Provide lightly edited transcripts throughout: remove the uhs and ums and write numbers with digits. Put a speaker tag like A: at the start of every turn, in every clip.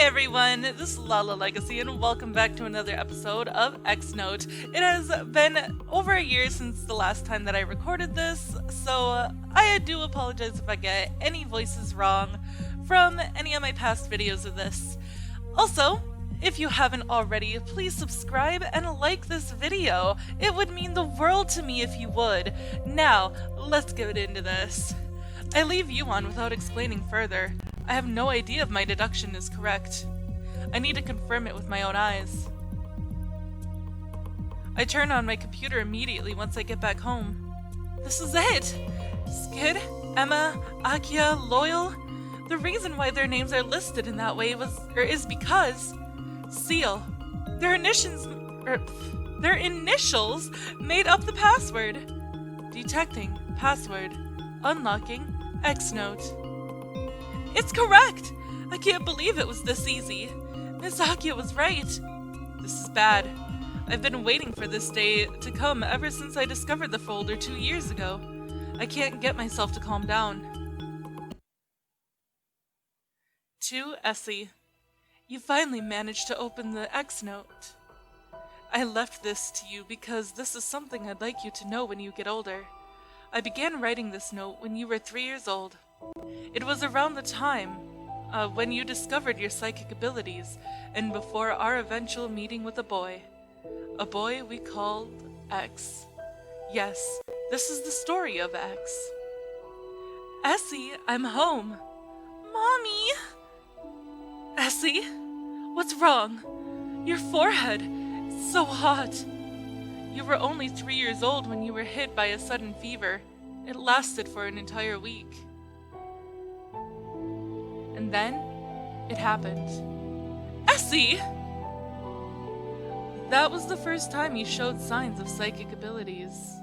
A: everyone, this is Lala Legacy and welcome back to another episode of X Note. It has been over a year since the last time that I recorded this, so I do apologize if I get any voices wrong from any of my past videos of this. Also, if you haven't already, please subscribe and like this video. It would mean the world to me if you would. Now, let's get into this. I leave YUON without explaining further. I have no idea if my deduction is correct. I need to confirm it with my own eyes. I turn on my computer immediately once I get back home. This is it! Skid, Emma, Akia, Loyal. The reason why their names are listed in that way is because Seal. Their initials made up the password. Detecting password. Unlocking X Note. It's correct! I can't believe it was this easy. Miss Akia was right. This is bad. I've been waiting for this day to come ever since I discovered the folder 2 years ago. I can't get myself to calm down. To Essi. You finally managed to open the X Note. I left this to you because this is something I'd like you to know when you get older. I began writing this note when you were 3 years old. It was around the time when you discovered your psychic abilities and before our eventual meeting with a boy we called X. Yes, this is the story of X. Essi, I'm home. Mommy! Essi, what's wrong? Your forehead, it's so hot. You were only 3 years old when you were hit by a sudden fever. It lasted for an entire week. And then, it happened. Essi! That was the first time you showed signs of psychic abilities.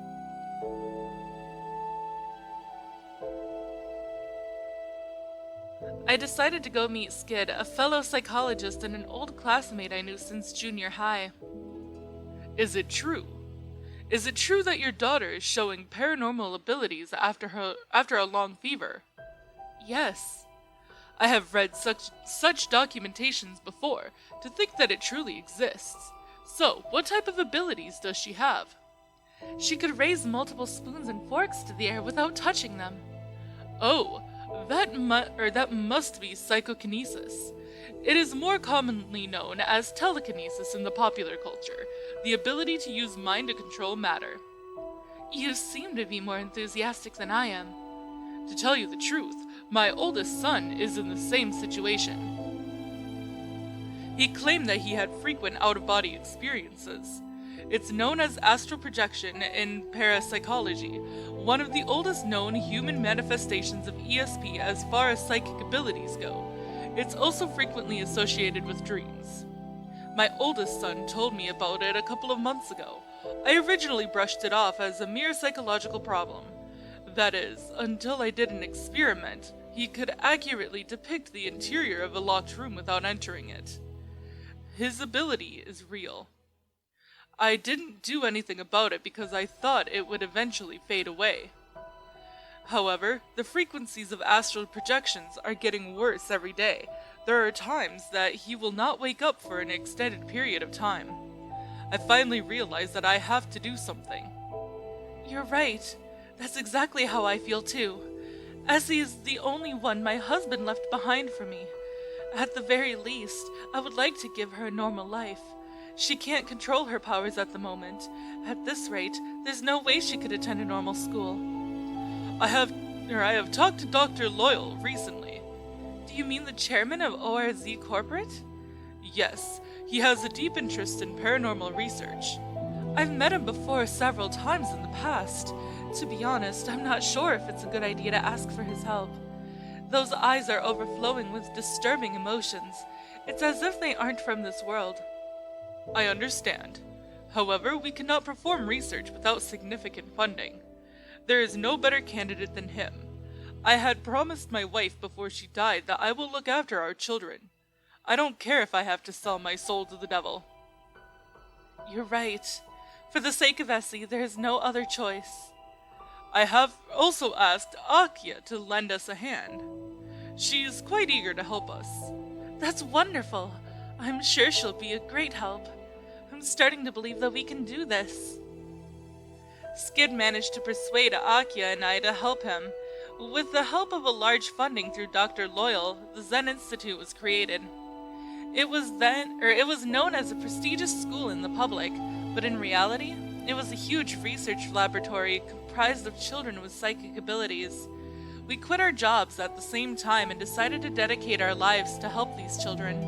A: I decided to go meet Skid, a fellow psychologist and an old classmate I knew since junior high. Is it true? Is it true that your daughter is showing paranormal abilities after a long fever? Yes. I have read such documentations before to think that it truly exists. So, what type of abilities does she have? She could raise multiple spoons and forks to the air without touching them. Oh, that must be psychokinesis. It is more commonly known as telekinesis in the popular culture, the ability to use mind to control matter. You seem to be more enthusiastic than I am. To tell you the truth, my oldest son is in the same situation. He claimed that he had frequent out-of-body experiences. It's known as astral projection in parapsychology, one of the oldest known human manifestations of ESP as far as psychic abilities go. It's also frequently associated with dreams. My oldest son told me about it a couple of months ago. I originally brushed it off as a mere psychological problem. That is, until I did an experiment. He could accurately depict the interior of a locked room without entering it. His ability is real. I didn't do anything about it because I thought it would eventually fade away. However, the frequencies of astral projections are getting worse every day. There are times that he will not wake up for an extended period of time. I finally realized that I have to do something. You're right. That's exactly how I feel too. Essi is the only one my husband left behind for me. At the very least, I would like to give her a normal life. She can't control her powers at the moment. At this rate, there's no way she could attend a normal school. I have talked to Dr. Loyal recently. Do you mean the chairman of ORZ Corporate? Yes, he has a deep interest in paranormal research. I've met him before several times in the past. To be honest, I'm not sure if it's a good idea to ask for his help. Those eyes are overflowing with disturbing emotions. It's as if they aren't from this world. I understand. However, we cannot perform research without significant funding. There is no better candidate than him. I had promised my wife before she died that I will look after our children. I don't care if I have to sell my soul to the devil. You're right. For the sake of Essi, there is no other choice. I have also asked Akia to lend us a hand. She is quite eager to help us. That's wonderful. I'm sure she'll be a great help. I'm starting to believe that we can do this. Skid managed to persuade Akia and I to help him. With the help of a large funding through Dr. Loyal, the Zen Institute was created. It was known as a prestigious school in the public, but in reality, it was a huge research laboratory comprised of children with psychic abilities. We quit our jobs at the same time and decided to dedicate our lives to help these children.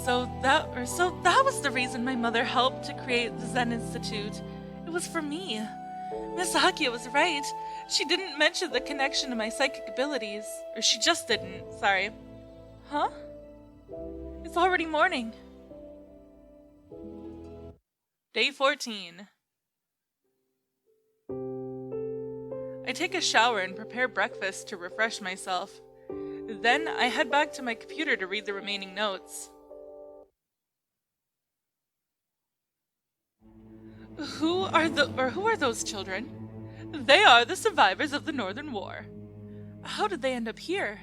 A: So that was the reason my mother helped to create the Zen Institute. It was for me. Miss Akia was right. She didn't mention the connection to my psychic abilities. Or she just didn't, sorry. Huh? It's already morning. Day 14. I take a shower and prepare breakfast to refresh myself. Then I head back to my computer to read the remaining notes. Who are those children? They are the survivors of the Northern War. How did they end up here?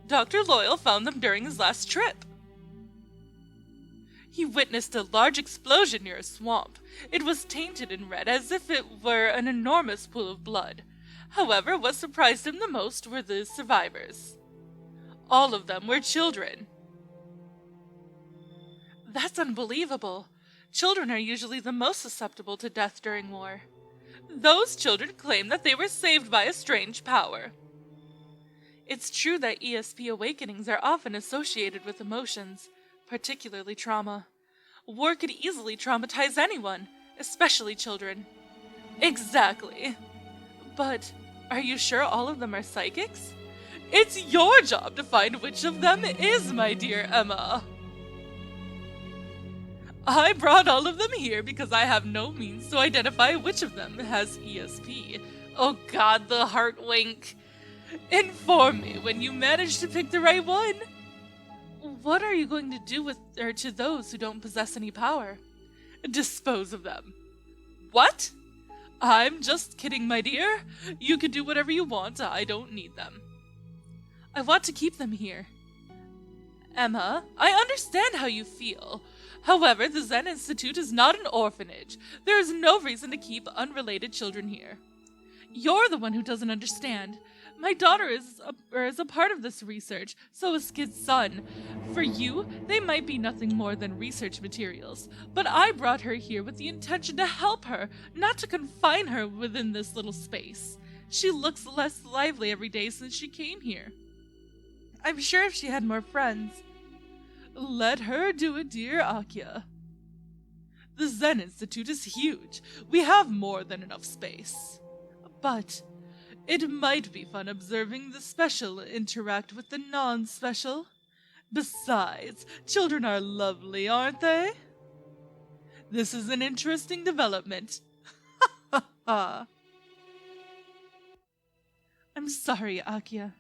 A: Dr. Loyal found them during his last trip. He witnessed a large explosion near a swamp. It was tainted and red as if it were an enormous pool of blood. However, what surprised him the most were the survivors. All of them were children. That's unbelievable. Children are usually the most susceptible to death during war. Those children claim that they were saved by a strange power. It's true that ESP awakenings are often associated with emotions, particularly trauma. War could easily traumatize anyone, especially children. Exactly. But are you sure all of them are psychics? It's your job to find which of them is, my dear Emma. I brought all of them here because I have no means to identify which of them has ESP. Oh God, the heart wink. Inform me when you manage to pick the right one. What are you going to do to those who don't possess any power? Dispose of them. What? I'm just kidding, my dear. You can do whatever you want. I don't need them. I want to keep them here. Emma, I understand how you feel. However, the Zen Institute is not an orphanage. There is no reason to keep unrelated children here. You're the one who doesn't understand. My daughter is a part of this research, so is Skid's son. For you, they might be nothing more than research materials, but I brought her here with the intention to help her, not to confine her within this little space. She looks less lively every day since she came here. I'm sure if she had more friends. Let her do it, dear Akia. The Zen Institute is huge. We have more than enough space. But it might be fun observing the special interact with the non-special. Besides, children are lovely, aren't they? This is an interesting development. Ha ha. I'm sorry, Akia.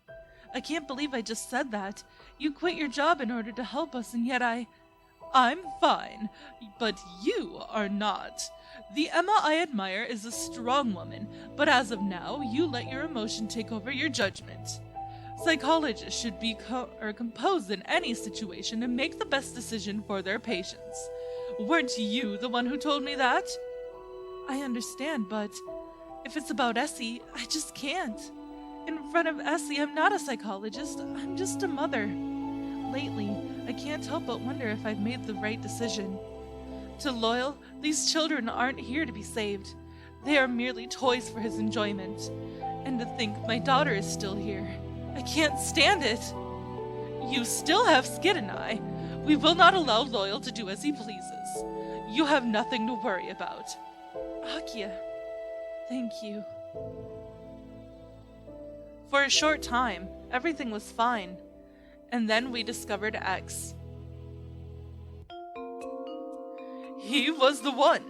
A: I can't believe I just said that. You quit your job in order to help us, and yet I'm fine, but you are not. The Emma I admire is a strong woman, but as of now, you let your emotion take over your judgment. Psychologists should be composed in any situation and make the best decision for their patients. Weren't you the one who told me that? I understand, but if it's about Essi, I just can't. In front of Essi, I'm not a psychologist, I'm just a mother. Lately, I can't help but wonder if I've made the right decision. To Loyal, these children aren't here to be saved. They are merely toys for his enjoyment. And to think my daughter is still here. I can't stand it. You still have Skid and I. We will not allow Loyal to do as he pleases. You have nothing to worry about. Akia, thank you. For a short time, everything was fine. And then we discovered X. He was the one.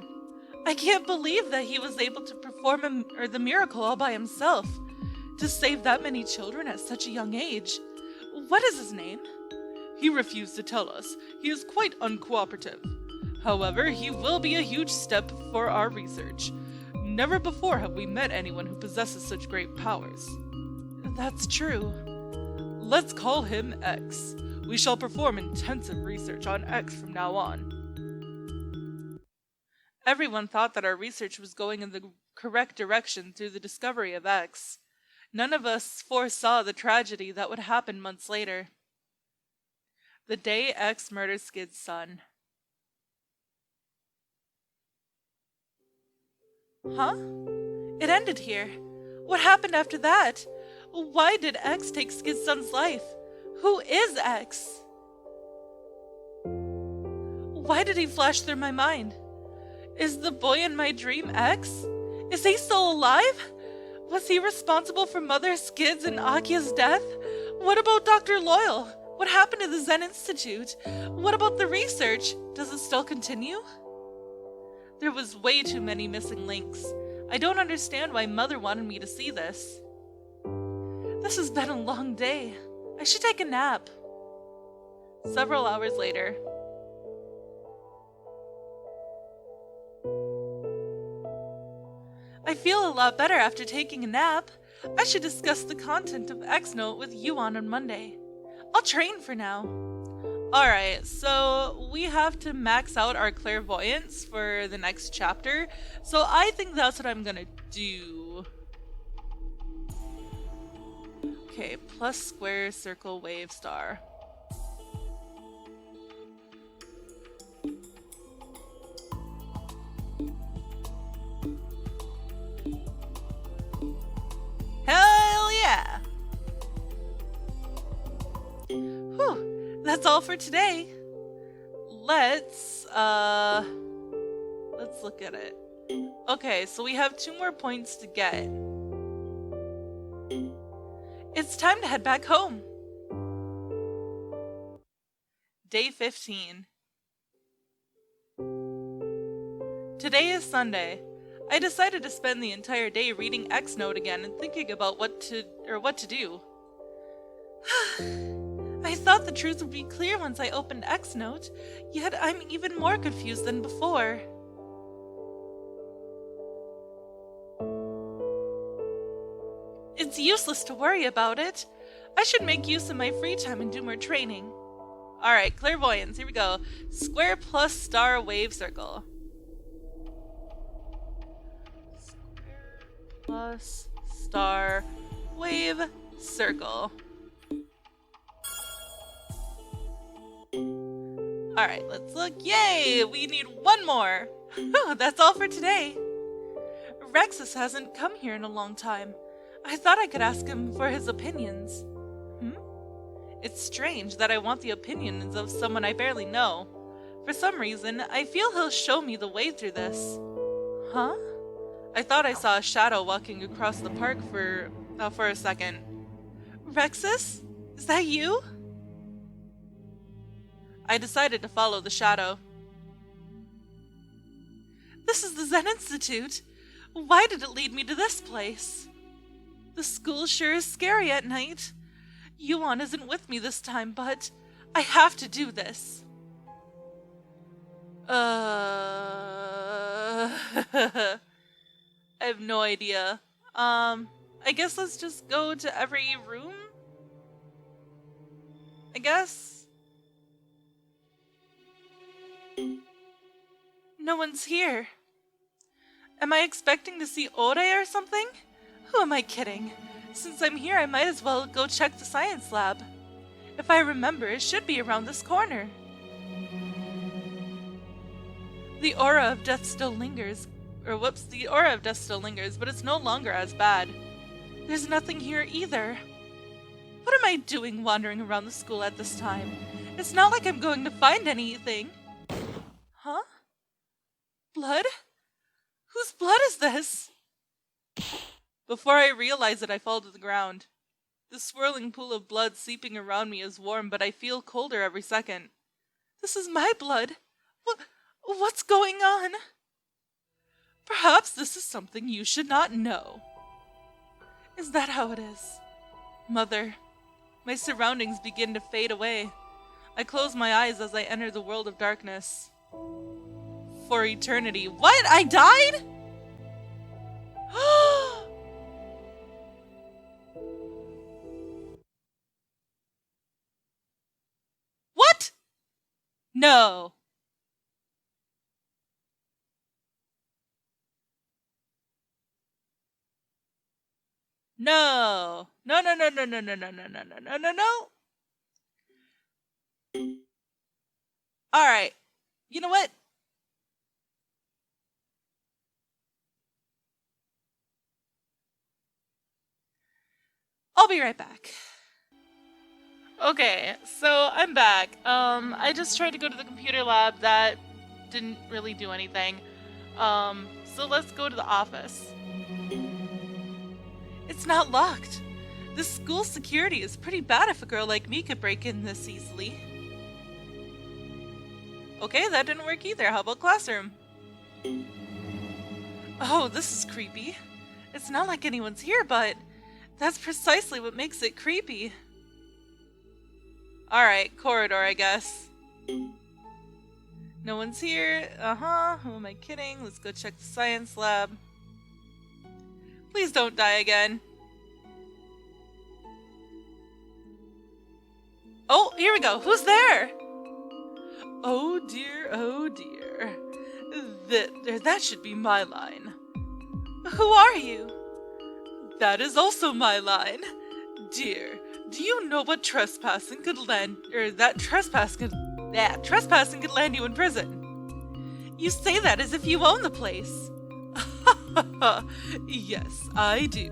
A: I can't believe that he was able to perform the miracle all by himself. To save that many children at such a young age. What is his name? He refused to tell us. He is quite uncooperative. However, he will be a huge step for our research. Never before have we met anyone who possesses such great powers. That's true. Let's call him X. We shall perform intensive research on X from now on. Everyone thought that our research was going in the correct direction through the discovery of X. None of us foresaw the tragedy that would happen months later. The day X murdered Skid's son. Huh? It ended here. What happened after that? Why did X take Skid's son's life? Who is X? Why did he flash through my mind? Is the boy in my dream X? Is he still alive? Was he responsible for Mother Skid's and Akia's death? What about Dr. Loyal? What happened to the Zen Institute? What about the research? Does it still continue? There was way too many missing links. I don't understand why Mother wanted me to see this. This has been a long day. I should take a nap. Several hours later. I feel a lot better after taking a nap. I should discuss the content of X Note with Yuon on Monday. I'll train for now. Alright, so we have to max out our clairvoyance for the next chapter. So I think that's what I'm gonna do. Okay, plus square, circle, wave, star. Hell yeah! Whew, that's all for today. Let's look at it. Okay, so we have 2 more points to get. It's time to head back home. Day 15. Today is Sunday. I decided to spend the entire day reading X Note again and thinking about what to do. I thought the truth would be clear once I opened X Note, yet I'm even more confused than before. It's useless to worry about it. I should make use of my free time and do more training. Alright, clairvoyance, here we go. Square plus star wave circle. Square plus star wave circle. Alright, let's look. Yay! We need 1 more. Whew, that's all for today. Rexus hasn't come here in a long time. I thought I could ask him for his opinions. It's strange that I want the opinions of someone I barely know. For some reason, I feel he'll show me the way through this. Huh? I thought I saw a shadow walking across the park for a second. Rexus? Is that you? I decided to follow the shadow. This is the Zen Institute. Why did it lead me to this place? The school sure is scary at night. Yuon isn't with me this time, but I have to do this. I have no idea. I guess let's just go to every room? I guess? No one's here. Am I expecting to see Ore or something? Who am I kidding? Since I'm here, I might as well go check the science lab. If I remember, it should be around this corner. The aura of death still lingers. The aura of death still lingers, but it's no longer as bad. There's nothing here either. What am I doing wandering around the school at this time? It's not like I'm going to find anything. Huh? Blood? Whose blood is this? Before I realize it, I fall to the ground. The swirling pool of blood seeping around me is warm, but I feel colder every second. This is my blood. What's going on? Perhaps this is something you should not know. Is that how it is? Mother, my surroundings begin to fade away. I close my eyes as I enter the world of darkness. For eternity. What? I died? No! No! No, no, no, no, no, no, no, no, no, no, no, no, no! Alright. You know what? I'll be right back. Okay, so I'm back. I just tried to go to the computer lab. That didn't really do anything. So let's go to the office. It's not locked. This school security is pretty bad if a girl like me could break in this easily. Okay, that didn't work either. How about classroom? Oh, this is creepy. It's not like anyone's here, but that's precisely what makes it creepy. Alright, corridor, I guess. No one's here. Who am I kidding? Let's go check the science lab. Please don't die again. Oh, here we go. Who's there? Oh dear, oh dear. That should be my line. Who are you? That is also my line. Dear, do you know what trespassing could land, trespassing could land you in prison? You say that as if you own the place. Yes, I do.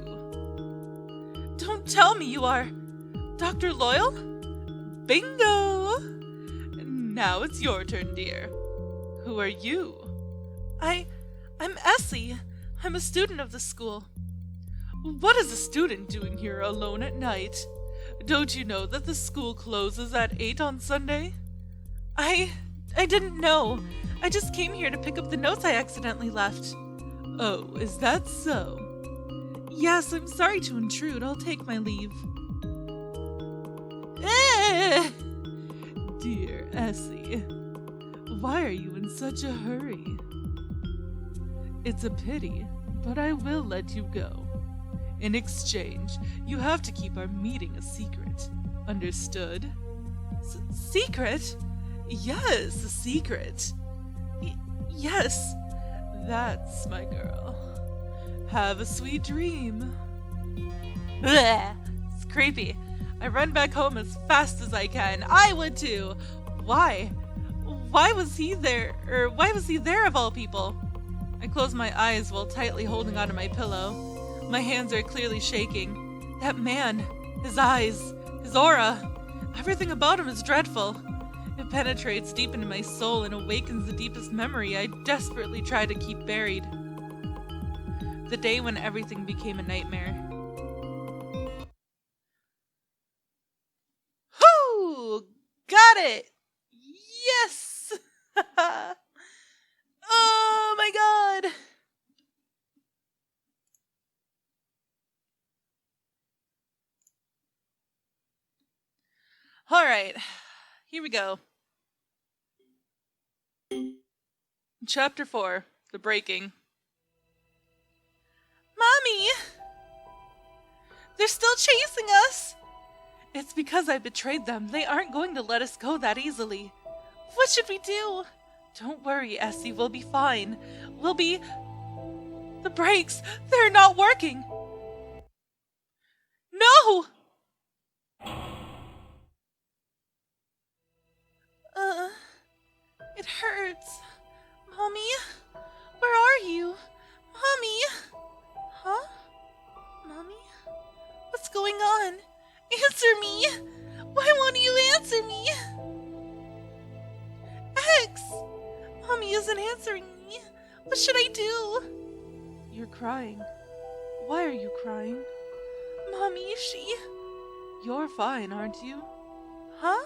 A: Don't tell me you are Dr. Loyal? Bingo! Now it's your turn, dear. Who are you? I'm Essi. I'm a student of the school. What is a student doing here alone at night? Don't you know that the school closes at 8 on Sunday? I didn't know. I just came here to pick up the notes I accidentally left. Oh, is that so? Yes, I'm sorry to intrude. I'll take my leave. Dear Essi, why are you in such a hurry? It's a pity, but I will let you go. In exchange, you have to keep our meeting a secret. Understood? Secret? Yes, a secret. Yes, that's my girl. Have a sweet dream. Blech, it's creepy. I run back home as fast as I can. I would too. Why? Why was he there? Why was he there of all people? I close my eyes while tightly holding onto my pillow. My hands are clearly shaking. That man, his eyes, his aura, everything about him is dreadful. It penetrates deep into my soul and awakens the deepest memory I desperately try to keep buried. The day when everything became a nightmare. Whoo! Got it! Yes! Oh my god! Alright, here we go. Chapter 4, The Breaking. Mommy! They're still chasing us! It's because I betrayed them. They aren't going to let us go that easily. What should we do? Don't worry, Essi, we'll be fine. We'll be... The brakes, they're not working! No! It hurts. Mommy? Where are you? Mommy? Huh? Mommy? What's going on? Answer me! Why won't you answer me? X! Mommy isn't answering me. What should I do? You're crying. Why are you crying? Mommy, You're fine, aren't you? Huh?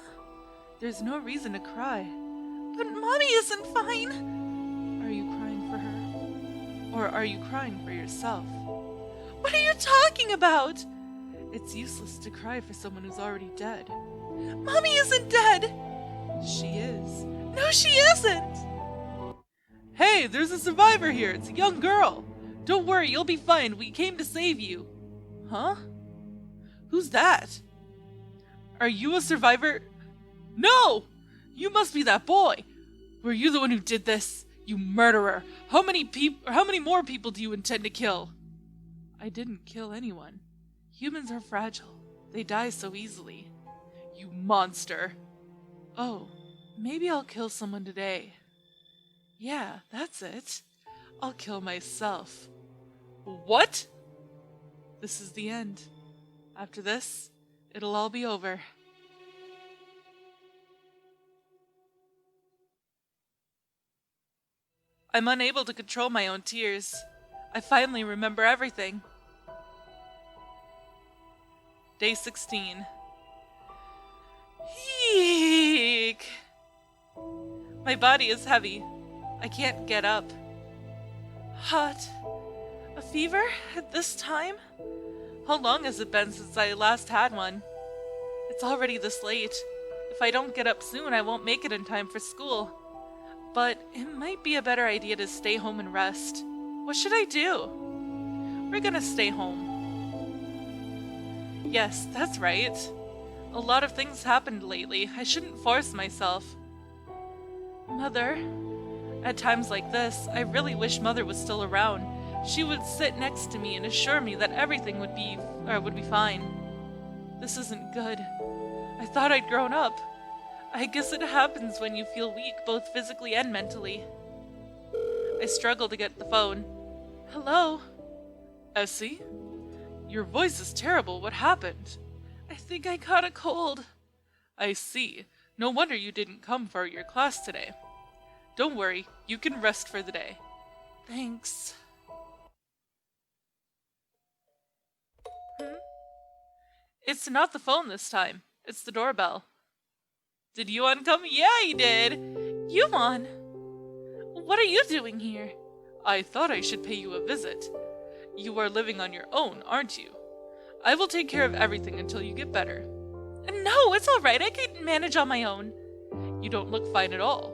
A: There's no reason to cry. But Mommy isn't fine. Are you crying for her? Or are you crying for yourself? What are you talking about? It's useless to cry for someone who's already dead. Mommy isn't dead! She is. No, she isn't! Hey, there's a survivor here. It's a young girl. Don't worry, you'll be fine. We came to save you. Huh? Who's that? Are you a survivor? No! You must be that boy! Were you the one who did this? You murderer! How many more people do you intend to kill? I didn't kill anyone. Humans are fragile. They die so easily. You monster! Oh, maybe I'll kill someone today. Yeah, that's it. I'll kill myself. What? This is the end. After this, it'll all be over. I'm unable to control my own tears. I finally remember everything. Day 16. Eek! My body is heavy. I can't get up. Hot. A fever at this time? How long has it been since I last had one? It's already this late. If I don't get up soon, I won't make it in time for school. But it might be a better idea to stay home and rest. What should I do? We're gonna stay home. Yes, that's right. A lot of things happened lately. I shouldn't force myself. Mother, at times like this, I really wish Mother was still around. She would sit next to me and assure me that everything would be fine. This isn't good. I thought I'd grown up. I guess it happens when you feel weak, both physically and mentally. I struggle to get the phone. Hello? Essi? Your voice is terrible. What happened? I think I caught a cold. I see. No wonder you didn't come for your class today. Don't worry, you can rest for the day. Thanks. It's not the phone this time. It's the doorbell. Did Yuon come? Yeah, he did. Yuon! What are you doing here? I thought I should pay you a visit. You are living on your own, aren't you? I will take care of everything until you get better. No, it's all right. I can manage on my own. You don't look fine at all.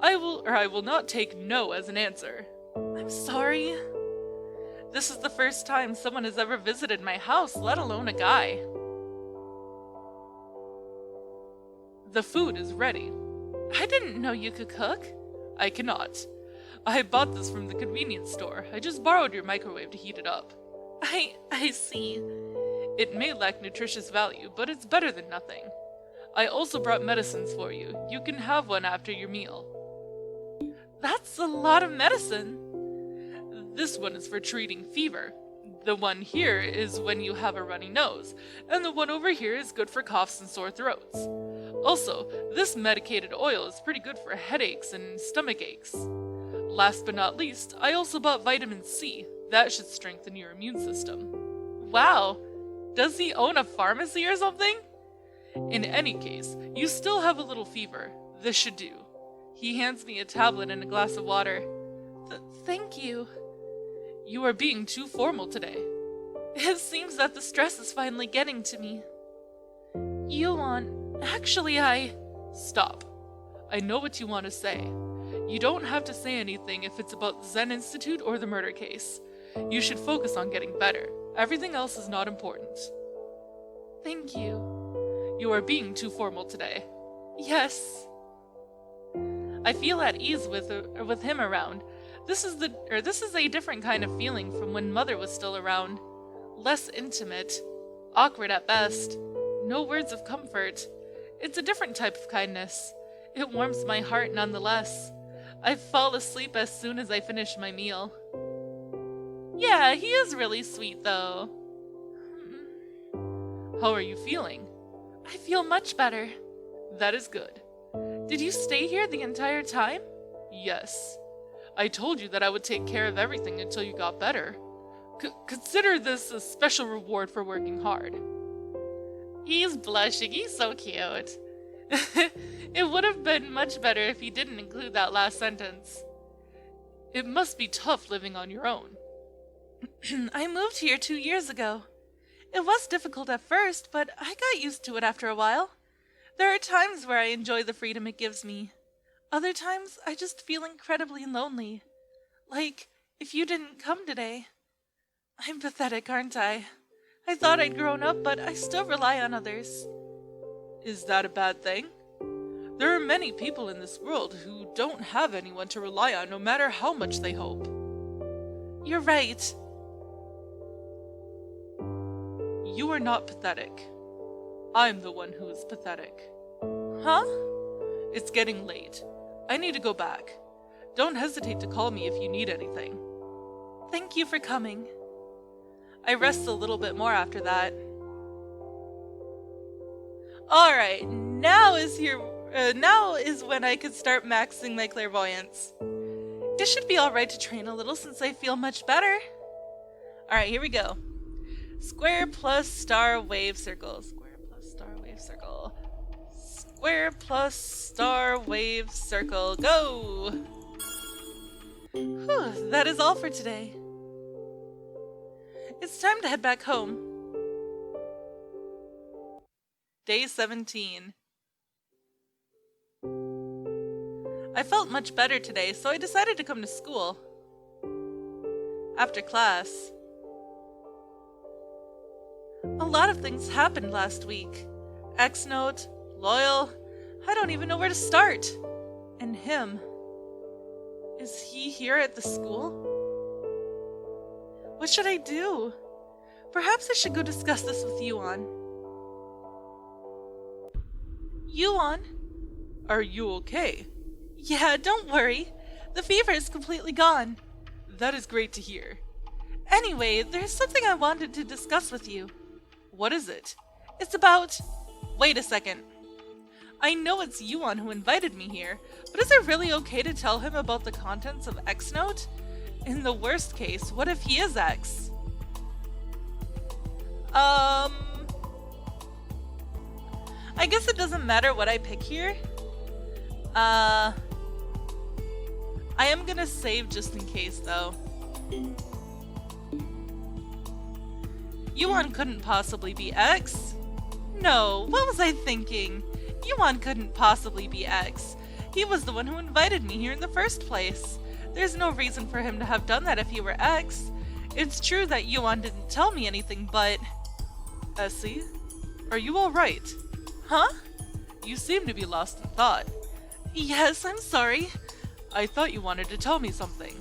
A: I will not take no as an answer. I'm sorry. This is the first time someone has ever visited my house, let alone a guy. The food is ready. I didn't know you could cook. I cannot. I bought this from the convenience store. I just borrowed your microwave to heat it up. I see. It may lack nutritious value, but it's better than nothing. I also brought medicines for you. You can have one after your meal. That's a lot of medicine. This one is for treating fever. The one here is when you have a runny nose, and the one over here is good for coughs and sore throats. Also, this medicated oil is pretty good for headaches and stomach aches. Last but not least, I also bought vitamin C. That should strengthen your immune system. Wow! Does he own a pharmacy or something? In any case, you still have a little fever. This should do. He hands me a tablet and a glass of water. Thank you. You are being too formal today. It seems that the stress is finally getting to me. Yuon, actually Stop. I know what you want to say. You don't have to say anything if it's about the Zen Institute or the murder case. You should focus on getting better. Everything else is not important. Thank you. You are being too formal today. Yes. I feel at ease with him around. This is a different kind of feeling from when Mother was still around. Less intimate, awkward at best, no words of comfort. It's a different type of kindness. It warms my heart nonetheless. I fall asleep as soon as I finish my meal. Yeah, he is really sweet though. How are you feeling? I feel much better. That is good. Did you stay here the entire time? Yes. I told you that I would take care of everything until you got better. Consider this a special reward for working hard. He's blushing. He's so cute. It would have been much better if he didn't include that last sentence. It must be tough living on your own. I moved here 2 years ago. It was difficult at first, but I got used to it after a while. There are times where I enjoy the freedom it gives me. Other times, I just feel incredibly lonely. Like, if you didn't come today. I'm pathetic, aren't I? I thought I'd grown up, but I still rely on others. Is that a bad thing? There are many people in this world who don't have anyone to rely on no matter how much they hope.
B: You're right.
A: You are not pathetic. I'm the one who is pathetic.
B: Huh?
A: It's getting late. I need to go back. Don't hesitate to call me if you need anything.
B: Thank you for coming.
A: I rest a little bit more after that.
B: Alright, now is when I could start maxing my clairvoyance. It should be alright to train a little since I feel much better. Alright, here we go. Square plus star wave circle. Square plus star wave circle. Square plus star wave circle. Go! Whew, that is all for today. It's time to head back home.
A: Day 17.
B: I felt much better today, so I decided to come to school. After class. A lot of things happened last week. X-Note, Loyal, I don't even know where to start. And him. Is he here at the school? What should I do? Perhaps I should go discuss this with Yuon. Yuon?
A: Are you okay?
B: Yeah, don't worry. The fever is completely gone.
A: That is great to hear.
B: Anyway, there's something I wanted to discuss with you.
A: What is it?
B: It's about... Wait a second. I know it's Yuon who invited me here, but is it really okay to tell him about the contents of X-Note? In the worst case, what if he is X? I guess it doesn't matter what I pick here. I am gonna save just in case, though. Yuon couldn't possibly be X. No, what was I thinking? Yuon couldn't possibly be X. He was the one who invited me here in the first place. There's no reason for him to have done that if he were X. It's true that Yuon didn't tell me anything, but...
A: Essi, are you alright?
B: Huh?
A: You seem to be lost in thought.
B: Yes, I'm sorry.
A: I thought you wanted to tell me something.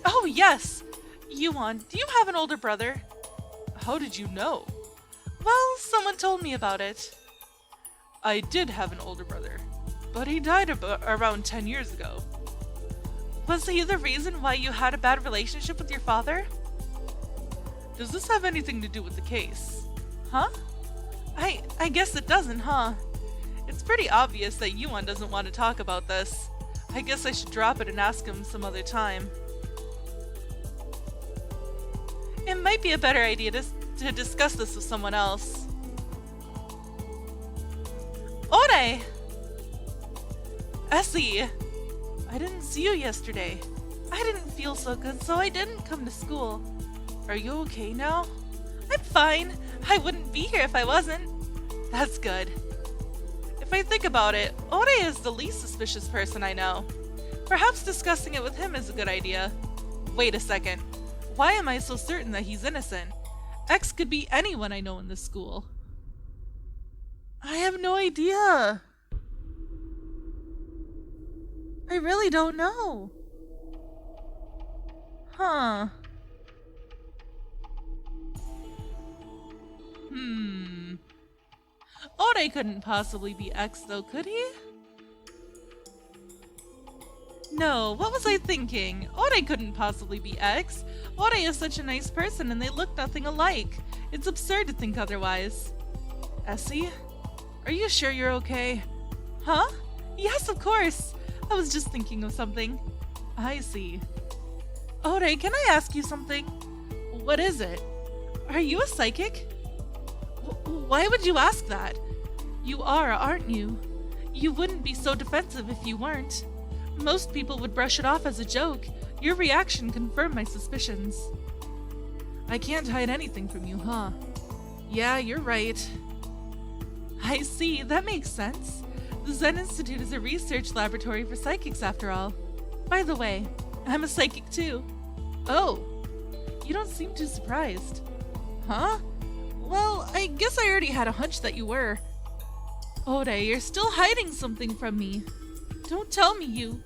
B: Oh, yes! Yuon, do you have an older brother?
A: How did you know?
B: Well, someone told me about it.
A: I did have an older brother, but he died around 10 years ago.
B: Was he the reason why you had a bad relationship with your father?
A: Does this have anything to do with the case?
B: Huh? I guess it doesn't, huh? It's pretty obvious that Yuon doesn't want to talk about this. I guess I should drop it and ask him some other time. It might be a better idea to discuss this with someone else. Ore! Essi! I didn't see you yesterday. I didn't feel so good, so I didn't come to school. Are you okay now? I'm fine. I wouldn't be here if I wasn't. That's good. If I think about it, Ore is the least suspicious person I know. Perhaps discussing it with him is a good idea. Wait a second. Why am I so certain that he's innocent? X could be anyone I know in this school. I have no idea. I really don't know. Huh. Ore couldn't possibly be X though, could he? No, what was I thinking? Ore couldn't possibly be X. Ore is such a nice person and they look nothing alike. It's absurd to think otherwise. Essi? Are you sure you're okay? Huh? Yes, of course. I was just thinking of something. I see. Ore, can I ask you something? What is it? Are you a psychic? Why would you ask that? You are, aren't you? You wouldn't be so defensive if you weren't. Most people would brush it off as a joke. Your reaction confirmed my suspicions. I can't hide anything from you, huh? Yeah, you're right. I see, that makes sense. The Zen Institute is a research laboratory for psychics after all. By the way, I'm a psychic too. Oh, you don't seem too surprised. Huh? Well, I guess I already had a hunch that you were. Ode, you're still hiding something from me. Don't tell me you...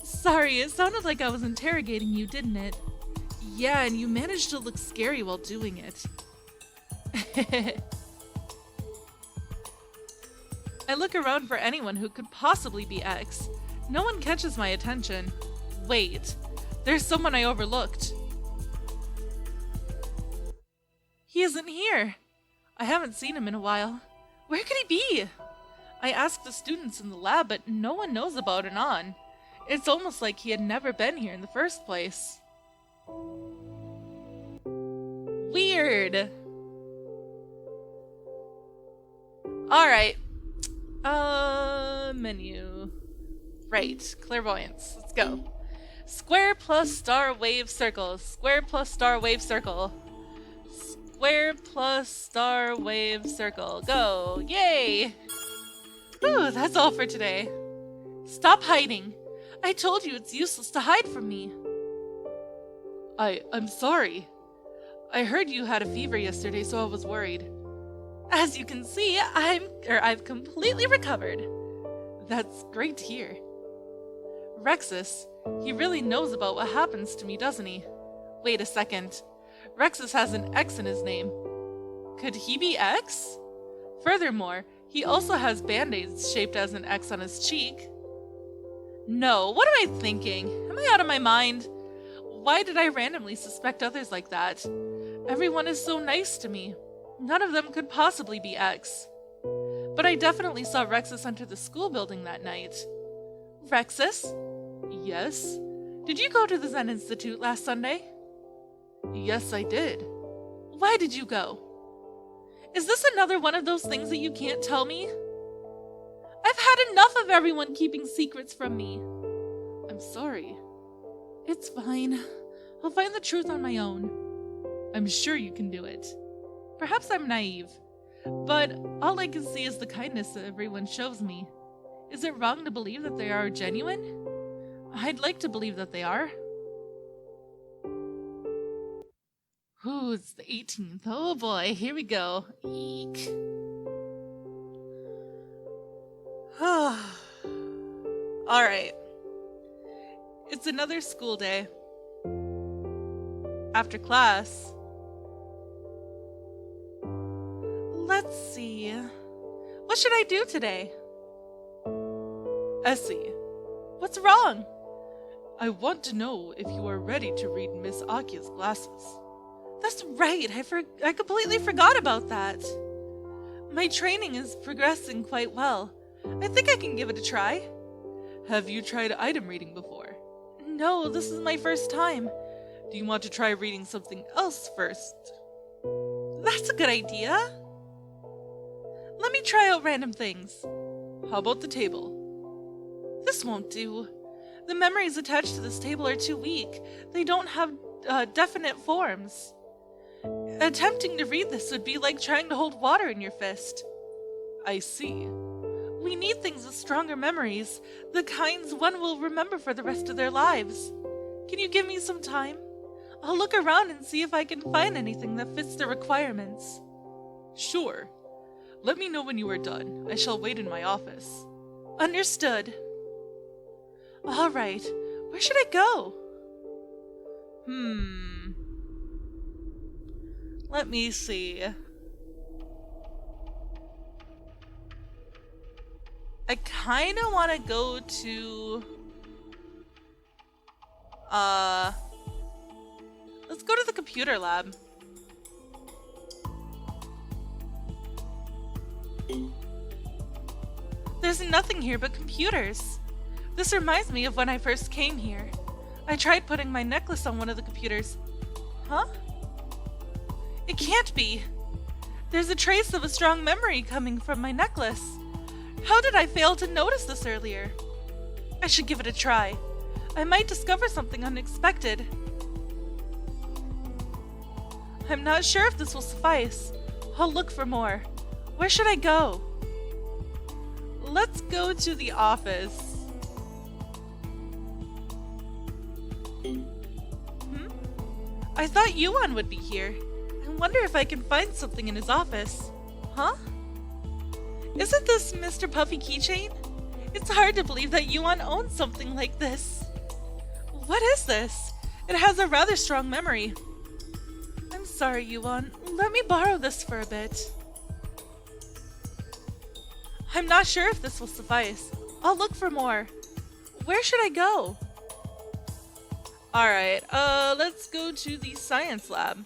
B: Sorry, it sounded like I was interrogating you, didn't it? Yeah, and you managed to look scary while doing it. I look around for anyone who could possibly be X. No one catches my attention. Wait, there's someone I overlooked. He isn't here. I haven't seen him in a while. Where could he be? I asked the students in the lab, but no one knows about Anon. It's almost like he had never been here in the first place. Weird. Alright. Menu. Right, clairvoyance. Let's go. Square plus star wave circle. Square plus star wave circle. Square plus star wave circle. Go. Yay! Whew, that's all for today. Stop hiding. I told you it's useless to hide from me. I'm sorry. I heard you had a fever yesterday, so I was worried. As you can see, I've completely recovered. That's great to hear. Rexus, he really knows about what happens to me, doesn't he? Wait a second. Rexus has an X in his name. Could he be X? Furthermore, he also has band-aids shaped as an X on his cheek. No, what am I thinking? Am I out of my mind? Why did I randomly suspect others like that? Everyone is so nice to me. None of them could possibly be X. But I definitely saw Rexus enter the school building that night. Rexus? Yes? Did you go to the Zen Institute last Sunday? Yes, I did. Why did you go? Is this another one of those things that you can't tell me? I've had enough of everyone keeping secrets from me. I'm sorry. It's fine. I'll find the truth on my own. I'm sure you can do it. Perhaps I'm naive, but all I can see is the kindness that everyone shows me. Is it wrong to believe that they are genuine? I'd like to believe that they are. Ooh, it's the 18th. Oh boy, here we go. Eek. Alright. It's another school day. After class. Let's see. What should I do today? Essi, what's wrong? I want to know if you are ready to read Miss Akia's glasses. That's right, I completely forgot about that. My training is progressing quite well. I think I can give it a try. Have you tried item reading before? No, this is my first time. Do you want to try reading something else first? That's a good idea. Let me try out random things. How about the table? This won't do. The memories attached to this table are too weak. They don't have definite forms. Attempting to read this would be like trying to hold water in your fist. I see. We need things with stronger memories, the kinds one will remember for the rest of their lives. Can you give me some time? I'll look around and see if I can find anything that fits the requirements. Sure. Let me know when you are done. I shall wait in my office. Understood. All right. Where should I go? Let me see. I kind of want to go to... Let's go to the computer lab. There's nothing here but computers. This reminds me of when I first came here. I tried putting my necklace on one of the computers. Huh? It can't be. There's a trace of a strong memory coming from my necklace. How did I fail to notice this earlier? I should give it a try. I might discover something unexpected. I'm not sure if this will suffice. I'll look for more. Where should I go? Let's go to the office. I thought YUON would be here. I wonder if I can find something in his office. Huh? Isn't this Mr. Puffy keychain? It's hard to believe that Yuon owns something like this. What is this? It has a rather strong memory. I'm sorry, Yuon. Let me borrow this for a bit. I'm not sure if this will suffice. I'll look for more. Where should I go? Alright, let's go to the science lab.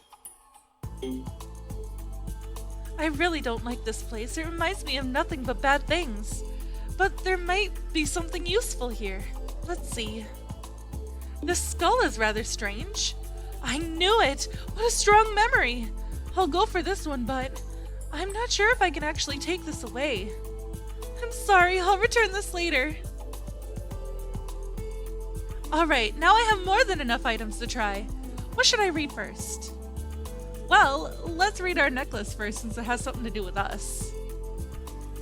B: I really don't like this place. It reminds me of nothing but bad things. But there might be something useful here. Let's see. This skull is rather strange. I knew it! What a strong memory! I'll go for this one, but I'm not sure if I can actually take this away. I'm sorry, I'll return this later. Alright, now I have more than enough items to try. What should I read first? Well, let's read our necklace first since it has something to do with us.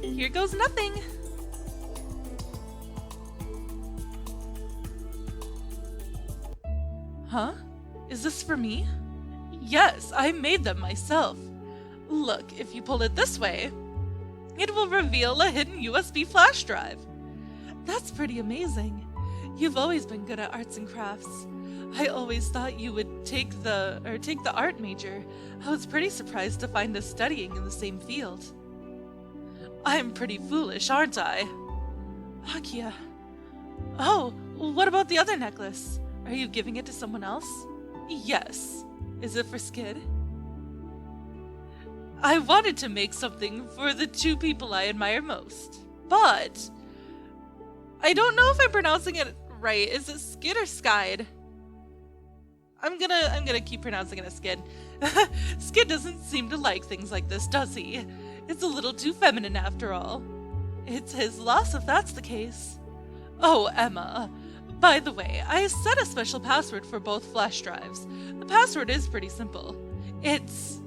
B: Here goes nothing. Huh? Is this for me? Yes, I made them myself. Look, if you pull it this way, it will reveal a hidden USB flash drive. That's pretty amazing. You've always been good at arts and crafts. I always thought you would take the art major. I was pretty surprised to find us studying in the same field. I'm pretty foolish, aren't I? Akia. Oh, what about the other necklace? Are you giving it to someone else? Yes. Is it for Skid? I wanted to make something for the two people I admire most, but I don't know if I'm pronouncing it right. Is it Skid or Skide? I'm gonna keep pronouncing it as Skid. Skid doesn't seem to like things like this, does he? It's a little too feminine after all. It's his loss if that's the case. Oh, Emma. By the way, I set a special password for both flash drives. The password is pretty simple. It's...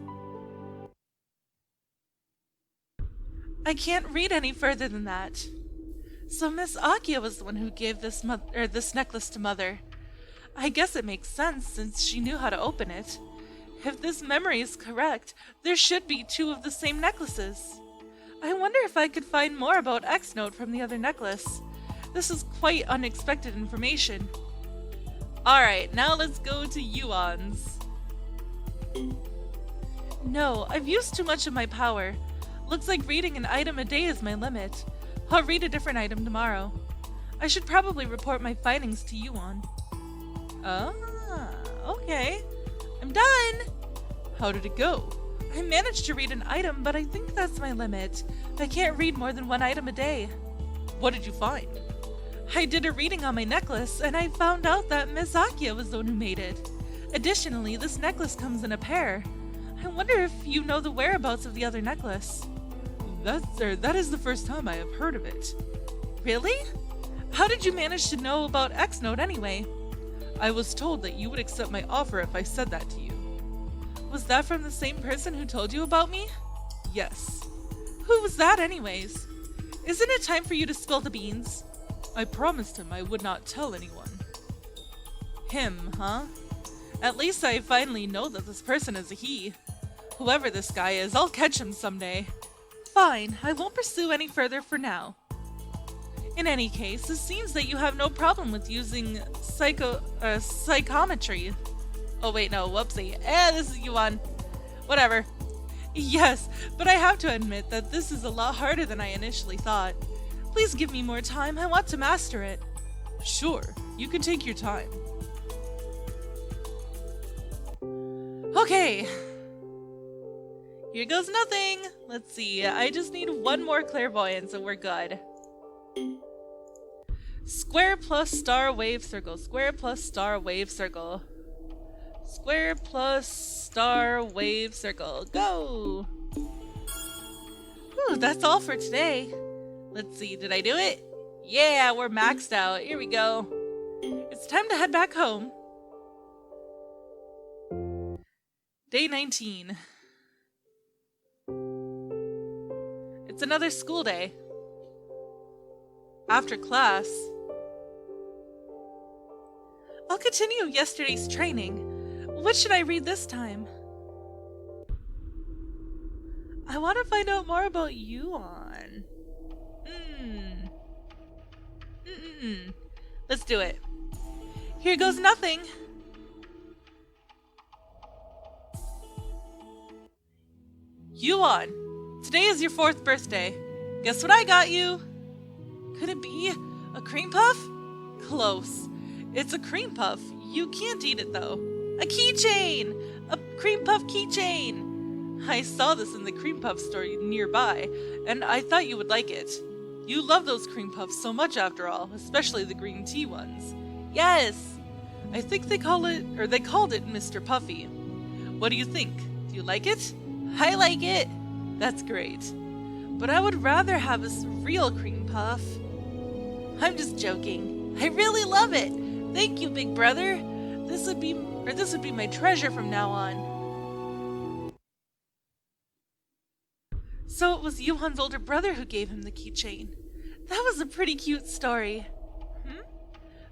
B: I can't read any further than that. So Miss Akia was the one who gave this necklace to Mother. I guess it makes sense since she knew how to open it. If this memory is correct, there should be two of the same necklaces. I wonder if I could find more about X-Note from the other necklace. This is quite unexpected information. Alright, now let's go to YUON'S. No, I've used too much of my power. Looks like reading an item a day is my limit. I'll read a different item tomorrow. I should probably report my findings to YUON. Ah, okay. I'm done! How did it go? I managed to read an item, but I think that's my limit. I can't read more than one item a day. What did you find? I did a reading on my necklace, and I found out that Miss Akia was the one who made it. Additionally, this necklace comes in a pair. I wonder if you know the whereabouts of the other necklace. That is the first time I have heard of it. Really? How did you manage to know about X-Note anyway? I was told that you would accept my offer if I said that to you. Was that from the same person who told you about me? Yes. Who was that anyways? Isn't it time for you to spill the beans? I promised him I would not tell anyone. Him, huh? At least I finally know that this person is a he. Whoever this guy is, I'll catch him someday. Fine, I won't pursue any further for now. In any case, it seems that you have no problem with using psychometry. Oh wait, no, whoopsie. This is Yuon. Whatever. Yes, but I have to admit that this is a lot harder than I initially thought. Please give me more time, I want to master it. Sure, you can take your time. Okay. Here goes nothing. Let's see, I just need one more clairvoyance and we're good. Square plus star wave circle. Square plus star wave circle. Square plus star wave circle. Go! Whew, that's all for today. Let's see, did I do it? Yeah, we're maxed out. Here we go. It's time to head back home. Day 19. It's another school day. After class, I'll continue yesterday's training. What should I read this time? I want to find out more about Yuon. Let's do it. Here goes nothing. Yuon, today is your 4th birthday. Guess what I got you? Could it be a cream puff? Close. It's a cream puff. You can't eat it though. A keychain! A cream puff keychain! I saw this in the cream puff store nearby, and I thought you would like it. You love those cream puffs so much after all, especially the green tea ones. Yes! I think they called it Mr. Puffy. What do you think? Do you like it? I like it! That's great. But I would rather have a real cream puff. I'm just joking. I really love it! Thank you, big brother! This would be my treasure from now on. So it was Yuon's older brother who gave him the keychain. That was a pretty cute story.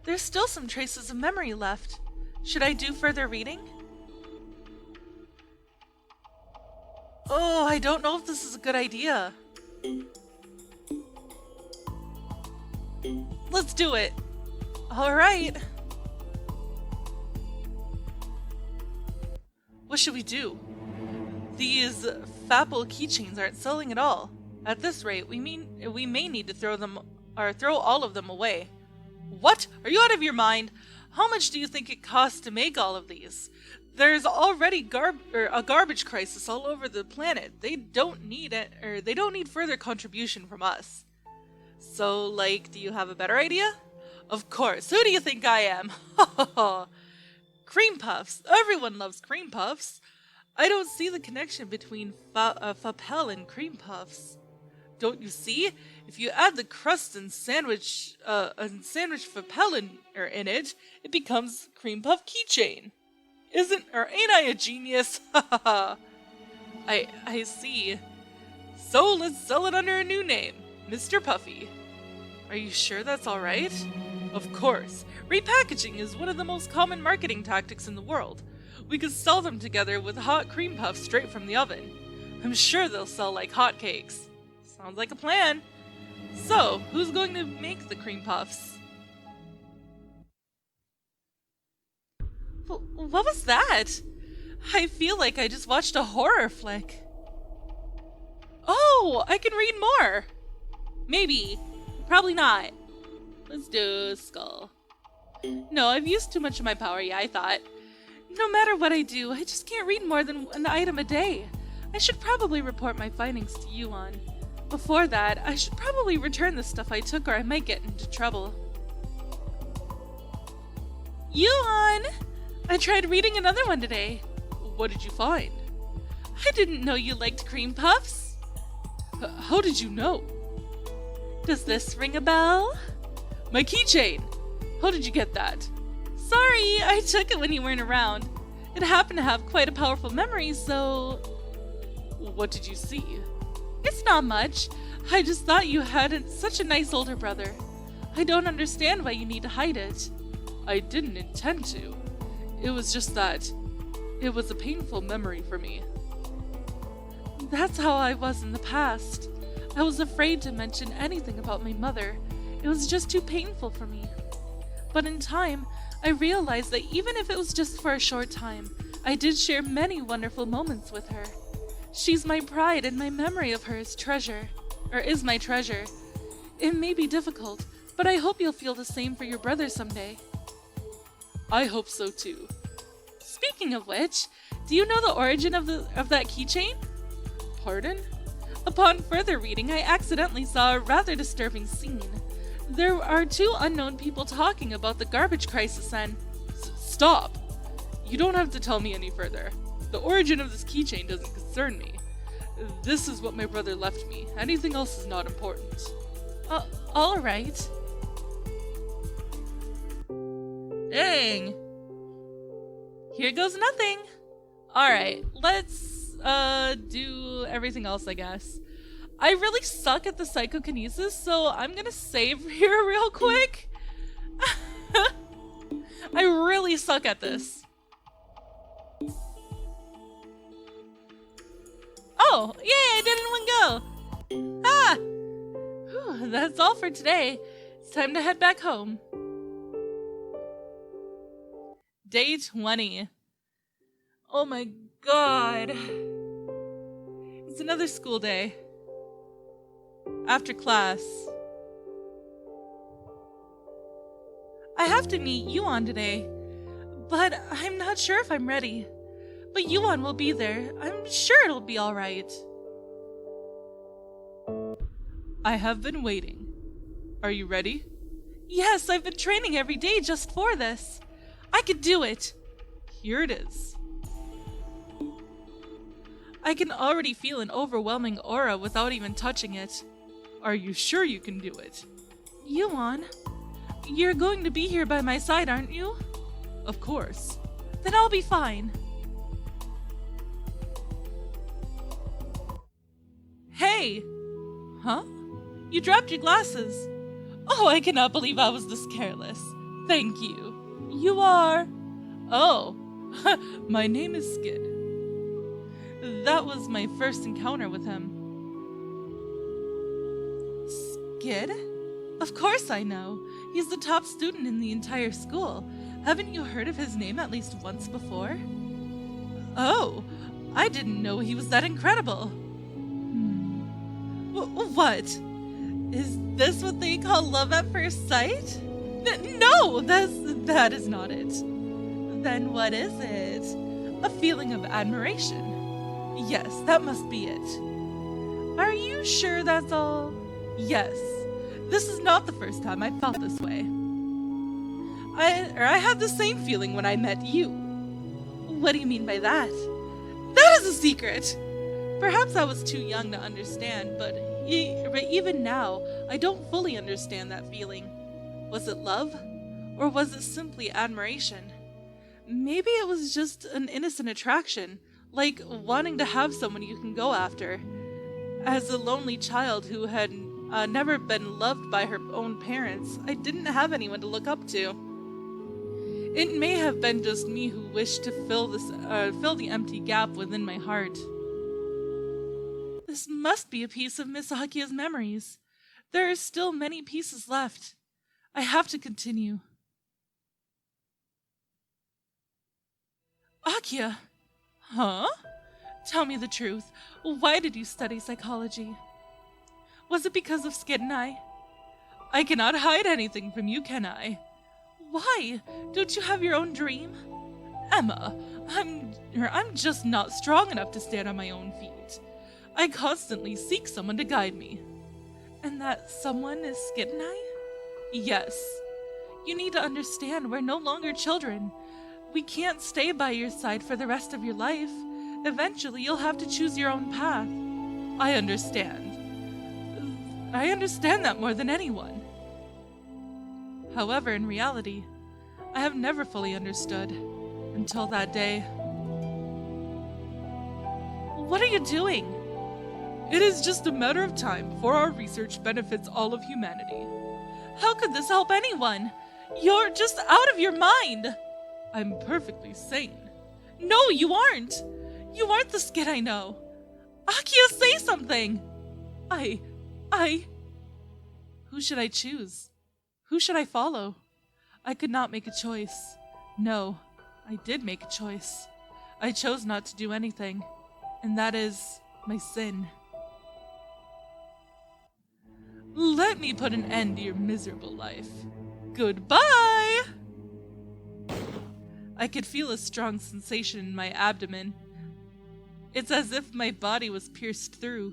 B: There's still some traces of memory left. Should I do further reading? Oh, I don't know if this is a good idea. Let's do it. All right. What should we do? These Fapple keychains aren't selling at all. At this rate, we may need to throw all of them away. What? Are you out of your mind? How much do you think it costs to make all of these? There's already a garbage crisis all over the planet. They don't need it, or they don't need further contribution from us. So, do you have a better idea? Of course. Who do you think I am? Cream puffs. Everyone loves cream puffs. I don't see the connection between Fapel and cream puffs. Don't you see? If you add the crust and sandwich Fapel in it, it becomes cream puff keychain. Ain't I a genius? I see. So let's sell it under a new name, Mr. Puffy. Are you sure that's alright? Of course. Repackaging is one of the most common marketing tactics in the world. We could sell them together with hot cream puffs straight from the oven. I'm sure they'll sell like hotcakes. Sounds like a plan. So, who's going to make the cream puffs? What was that? I feel like I just watched a horror flick. Oh, I can read more. Maybe. Probably not. Let's do skull. No, I've used too much of my power, I thought. No matter what I do, I just can't read more than an item a day. I should probably report my findings to Yuon. Before that, I should probably return the stuff I took or I might get into trouble. Yuon! I tried reading another one today. What did you find? I didn't know you liked cream puffs. How did you know? Does this ring a bell? My keychain! How did you get that? Sorry, I took it when you weren't around. It happened to have quite a powerful memory, so... What did you see? It's not much. I just thought you had such a nice older brother. I don't understand why you need to hide it. I didn't intend to. It was just that it was a painful memory for me. That's how I was in the past. I was afraid to mention anything about my mother. It was just too painful for me. But in time, I realized that even if it was just for a short time, I did share many wonderful moments with her. She's my pride, and my memory of her is my treasure. It may be difficult, but I hope you'll feel the same for your brother someday. I hope so too. Speaking of which, do you know the origin of that keychain? Pardon? Upon further reading, I accidentally saw a rather disturbing scene. There are two unknown people talking about the garbage crisis and... Stop! You don't have to tell me any further. The origin of this keychain doesn't concern me. This is what my brother left me. Anything else is not important. Alright. Dang. Here goes nothing. Alright, let's do everything else, I guess. I really suck at the psychokinesis, so I'm gonna save here real quick. I really suck at this. Oh, Oh, yay, I did it in one go! Ah! Whew, that's all for today. It's time to head back home. Day 20. Oh my god. It's another school day. After class. I have to meet YUON today, but I'm not sure if I'm ready. But YUON will be there. I'm sure it'll be alright.
A: I have been waiting. Are you ready?
B: Yes, I've been training every day just for this. I could do it.
A: Here it is.
B: I can already feel an overwhelming aura without even touching it.
A: Are you sure you can do it?
B: YUON, you're going to be here by my side, aren't you?
A: Of course.
B: Then I'll be fine. Hey!
A: Huh?
B: You dropped your glasses. Oh, I cannot believe I was this careless. Thank you. You are...
A: Oh, my name is Skid.
B: That was my first encounter with him. Skid? Of course I know. He's the top student in the entire school. Haven't you heard of his name at least once before? Oh, I didn't know he was that incredible. What? Is this what they call love at first sight? No, that is not it. Then what is it? A feeling of admiration. Yes, that must be it. Are you sure that's all? Yes. This is not the first time I felt this way. I had the same feeling when I met you. What do you mean by that? That is a secret! Perhaps I was too young to understand, but even now, I don't fully understand that feeling. Was it love? Or was it simply admiration? Maybe it was just an innocent attraction, like wanting to have someone you can go after. As a lonely child who had never been loved by her own parents, I didn't have anyone to look up to. It may have been just me who wished to fill the empty gap within my heart. This must be a piece of Miss Akia's memories. There are still many pieces left. I have to continue. Akia!
A: Huh?
B: Tell me the truth. Why did you study psychology? Was it because of Skid and I?
A: I cannot hide anything from you, can I?
B: Why? Don't you have your own dream?
A: Emma, I'm just not strong enough to stand on my own feet. I constantly seek someone to guide me.
B: And that someone is Skid and I?
A: Yes.
B: You need to understand we're no longer children. We can't stay by your side for the rest of your life. Eventually, you'll have to choose your own path.
A: I understand. I understand that more than anyone.
B: However, in reality, I have never fully understood until that day. What are you doing?
A: It is just a matter of time before our research benefits all of humanity.
B: How could this help anyone? You're just out of your mind.
A: I'm perfectly sane.
B: No, you aren't. You aren't the Skid I know. Akia, say something. Who should I choose? Who should I follow? I could not make a choice. No, I did make a choice. I chose not to do anything, and that is my sin.
A: Let me put an end to your miserable life.
B: Goodbye! I could feel a strong sensation in my abdomen. It's as if my body was pierced through.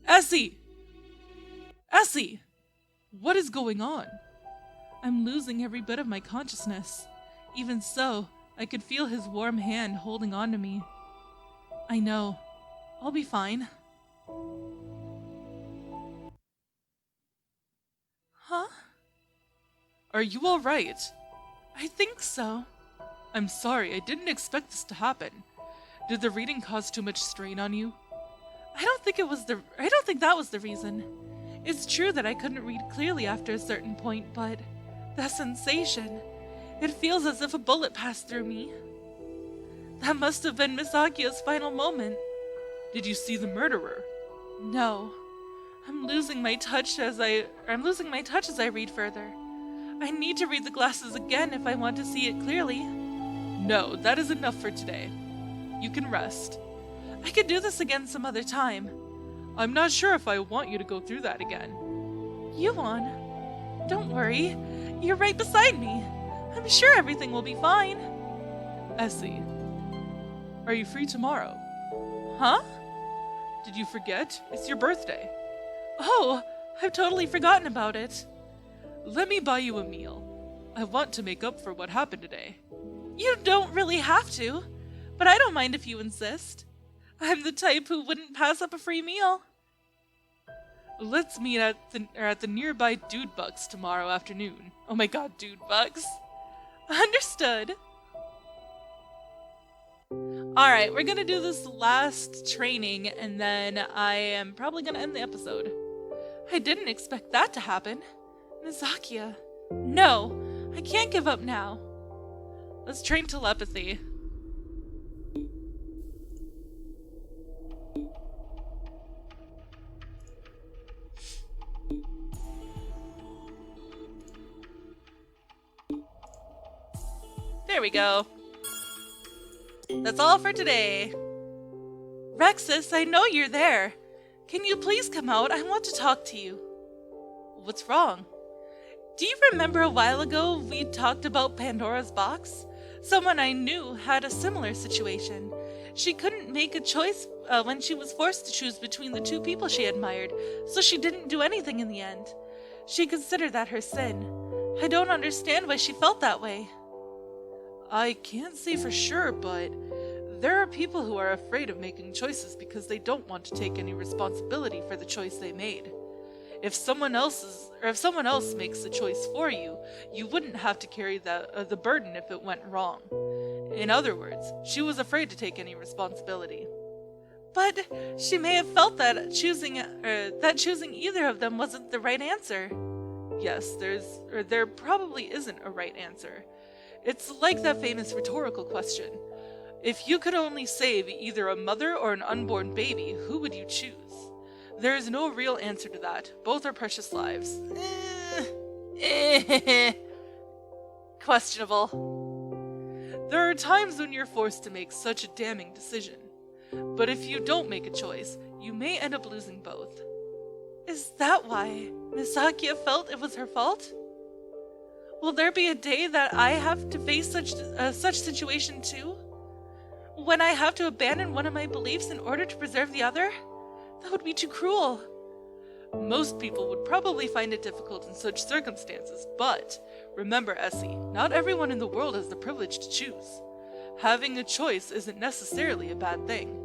A: Essi! Essi! What is going on?
B: I'm losing every bit of my consciousness. Even so, I could feel his warm hand holding on to me. I know. I'll be fine. Huh?
A: Are you all right?
B: I think so.
A: I'm sorry, I didn't expect this to happen. Did the reading cause too much strain on you?
B: I don't think that was the reason. It's true that I couldn't read clearly after a certain point, but that sensation, it feels as if a bullet passed through me. That must have been Miss Akia's final moment.
A: Did you see the murderer?
B: No. I'm losing my touch as I read further. I need to read the glasses again if I want to see it clearly.
A: No, that is enough for today. You can rest.
B: I could do this again some other time.
A: I'm not sure if I want you to go through that again.
B: Yuon, don't worry. You're right beside me. I'm sure everything will be fine.
A: Essi, are you free tomorrow?
B: Huh?
A: Did you forget? It's your birthday.
B: Oh, I've totally forgotten about it.
A: Let me buy you a meal. I want to make up for what happened today.
B: You don't really have to, but I don't mind if you insist. I'm the type who wouldn't pass up a free meal.
A: Let's meet at the nearby Dude Bucks tomorrow afternoon. Oh my god, Dude Bucks.
B: Understood. Alright, we're gonna do this last training, and then I am probably gonna end the episode. I didn't expect that to happen. Nazakia. No, I can't give up now.
A: Let's train telepathy.
B: There we go. That's all for today. Rexus, I know you're there. Can you please come out? I want to talk to you.
A: What's wrong?
B: Do you remember a while ago we talked about Pandora's box? Someone I knew had a similar situation. She couldn't make a choice when she was forced to choose between the two people she admired, so she didn't do anything in the end. She considered that her sin. I don't understand why she felt that way.
A: I can't say for sure, but there are people who are afraid of making choices because they don't want to take any responsibility for the choice they made. If someone else makes the choice for you, you wouldn't have to carry the burden if it went wrong. In other words, she was afraid to take any responsibility.
B: But she may have felt that choosing either of them wasn't the right answer.
A: Yes, there probably isn't a right answer. It's like that famous rhetorical question. If you could only save either a mother or an unborn baby, who would you choose? There is no real answer to that. Both are precious lives.
B: Questionable.
A: There are times when you're forced to make such a damning decision. But if you don't make a choice, you may end up losing both.
B: Is that why Nazakia felt it was her fault? Will there be a day that I have to face such situation too? When I have to abandon one of my beliefs in order to preserve the other? That would be too cruel.
A: Most people would probably find it difficult in such circumstances, but remember, Essi, not everyone in the world has the privilege to choose. Having a choice isn't necessarily a bad thing.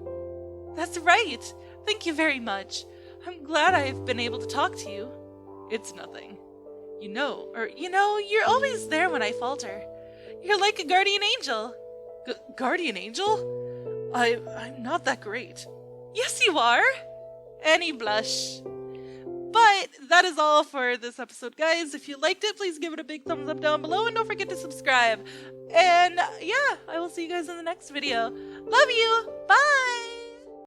B: That's right. Thank you very much. I'm glad I've been able to talk to you.
A: It's nothing.
B: You're always there when I falter. You're like a guardian angel.
A: Guardian angel? I'm not that great.
B: Yes, you are. Any blush. But that is all for this episode, guys. If you liked it, please give it a big thumbs up down below and don't forget to subscribe. And yeah, I will see you guys in the next video. Love you. Bye.